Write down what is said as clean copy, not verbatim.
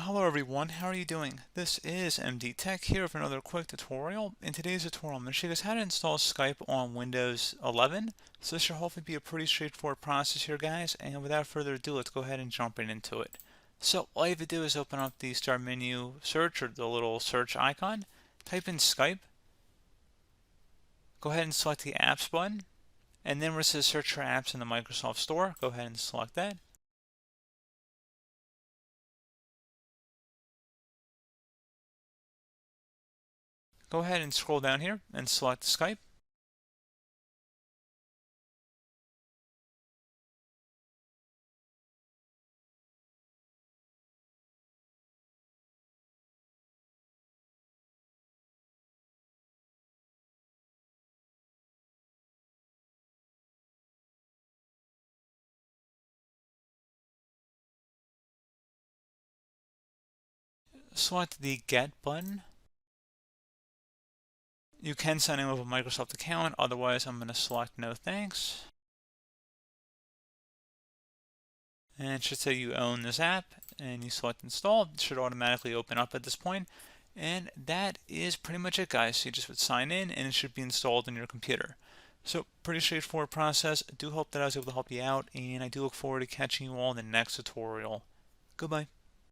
Hello everyone, how are you doing? This is MD Tech here with another quick tutorial. In today's tutorial, I'm going to show you guys how to install Skype on Windows 11. So this should hopefully be a pretty straightforward process here, guys. And without further ado, let's go ahead and jump right into it. So all you have to do is open up the Start menu search or the little search icon. Type in Skype. Go ahead and select the Apps button. And then where it says Search for Apps in the Microsoft Store, go ahead and select that. Go ahead and scroll down here and select Skype. Select the Get button. You can sign in with a Microsoft account, otherwise I'm going to select no thanks. And it should say you own this app, and you select install. It should automatically open up at this point. And that is pretty much it, guys. So you just would sign in and it should be installed on your computer. So pretty straightforward process. I do hope that I was able to help you out, and I do look forward to catching you all in the next tutorial. Goodbye.